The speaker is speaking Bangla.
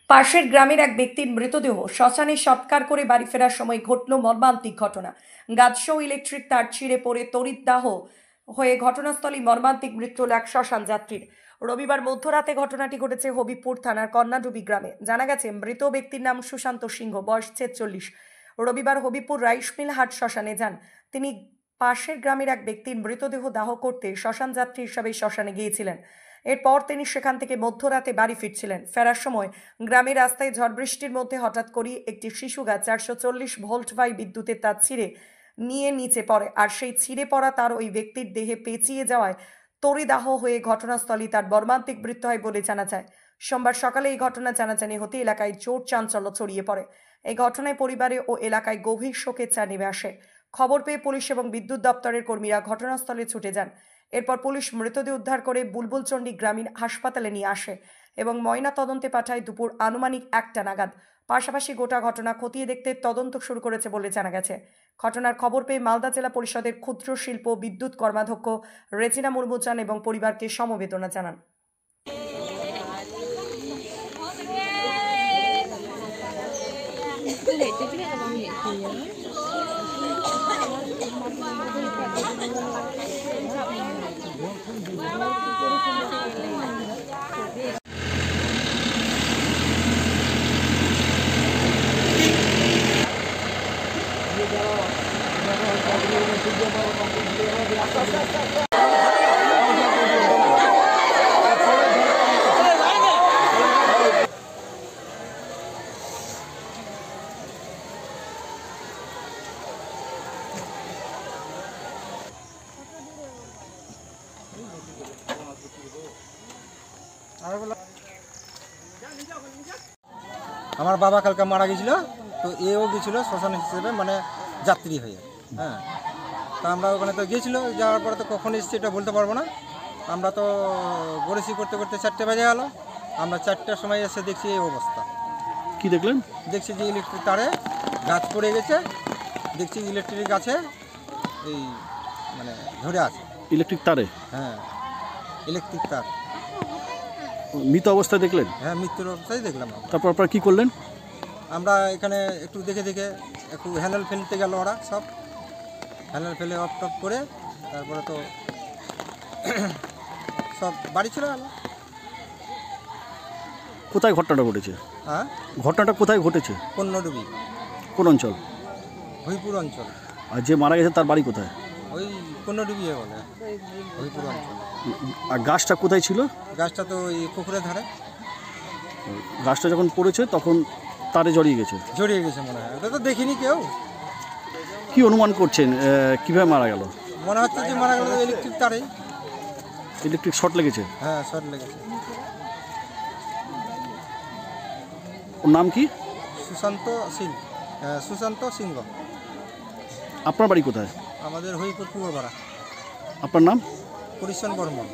পাশের গ্রামের এক ব্যক্তির মৃতদেহ শ্মশানে সৎকার করে বাড়ি ফেরার সময় ঘটল মর্মান্তিক ঘটনা। গাছসহ ইলেকট্রিক তার ছিঁড়ে পড়ে তড়িৎদাহ হয়ে ঘটনাস্থলেই মর্মান্তিক মৃত্যু হল এক শ্মশান যাত্রীর। রবিবার মধ্যরাতে ঘটনাটি ঘটেছে হবিপুর থানার কন্যাডুবি গ্রামে। জানা গেছে, মৃত ব্যক্তির নাম সুশান্ত সিংহ, বয়স ৪৬। রবিবার হবিপুর রাইস মিল হাট শ্মশানে যান তিনি। পাশের গ্রামের এক ব্যক্তির মৃতদেহ দাহ করতে শ্মশান যাত্রী হিসাবে শ্মশানে গিয়েছিলেন। এরপর তিনি সেখান থেকে মধ্যরাতে বাড়ি ফিরছিলেন। ফেরার সময় গ্রামের রাস্তায় ঝড় বৃষ্টির মধ্যে হঠাৎ করেই একটি শিশু গাছ ৪৪০ ভোল্ট বাই বিদ্যুতের তার ছিঁড়ে নিয়ে নিচে পড়ে। আর সেই ছিঁড়ে পড়া তার ওই ব্যক্তির দেহে পেঁচিয়ে যাওয়ায় তড়িদাহ হয়ে ঘটনাস্থলেই তার মর্মান্তিক মৃত্যু হয় বলে জানা যায়। সোমবার সকালে এই ঘটনা জানাজানি হতে এলাকায় জোর চাঞ্চল্য ছড়িয়ে পড়ে। এই ঘটনায় পরিবারে ও এলাকায় গভীর শোকের ছায়া নেমে আসে। খবর পেয়ে পুলিশ এবং বিদ্যুৎ দপ্তরের কর্মীরা ঘটনাস্থলে ছুটে যান। এরপর পুলিশ মৃতদেহ উদ্ধার করে বুলবুলচন্ডী গ্রামীণ হাসপাতালে নিয়ে আসে এবং ময়না তদন্তে পাঠায় দুপুর আনুমানিক ১টা নাগাদ। পাশাপাশি গোটা ঘটনা খতিয়ে দেখতে তদন্ত শুরু করেছে বলে জানা গেছে। ঘটনার খবর পেয়ে মালদা জেলা পরিষদের ক্ষুদ্র শিল্প বিদ্যুৎ কর্মাধ্যক্ষ রেজিনা মুর্মু চান এবং পরিবারকে সমবেদনা জানান। আমার বাবা কালকে মারা গেছিল, তো এও গেছিল শ্মশান হিসেবে, মানে যাত্রী হয়ে। হ্যাঁ, তা আমরা ওখানে তো গিয়েছিল, যাওয়ার পরে তো কখন এসেছি এটা বলতে পারবো না। আমরা তো বরেসি করতে করতে 4টে বাজে গেল। আমরা 4টার সময় এসে দেখছি এই অবস্থা। কি দেখলেন? দেখছি যে ইলেকট্রিক তারে গাছ পড়ে গেছে। দেখছি ইলেকট্রিক গাছে এই মানে ধরে আছে। ইলেকট্রিক তারে? হ্যাঁ, ইলেকট্রিক তার। মৃত অবস্থায় দেখলেন? হ্যাঁ, মৃত্যুর অবস্থায় দেখলাম। তারপর আপনারা কী করলেন? আমরা এখানে একটু দেখে একটু হ্যান্ডেল ফেলতে গেল, ওরা সব হ্যান্ডেল ফেলে অফ টপ করে তারপরে তো সব বাড়ি ছিল। কোথায় ঘটনাটা ঘটেছে? হ্যাঁ, ঘটনাটা কোথায় ঘটেছে? কন্যাডুবি। কোন অঞ্চল? হবিপুর অঞ্চল। আর যে মারা গেছে তার বাড়ি কোথায়? ওই কন্যাডুবি বলে, হবিপুর অঞ্চল। আর গাছটা কোথায় ছিল? গাছটা তো ওই পুকুরের ধারে। গাছটা যখন পড়েছে তখন তারে জড়িয়ে গেছে? জড়িয়ে গেছে মনে হয়, ওটা তো দেখিনি কেউ। কি অনুমান করছেন কীভাবে মারা গেল? মনে হচ্ছে যে মারা গেল ইলেকট্রিক তারেই। ইলেকট্রিক শর্ট লেগেছে? হ্যাঁ, শর্ট লেগেছে। ওর নাম কি? সুশান্ত সিংহ। আপনার বাড়ি কোথায়? আমাদের হবিপুর পূর্বপাড়া। আপনার নাম? পরিশ্রম বর্মন।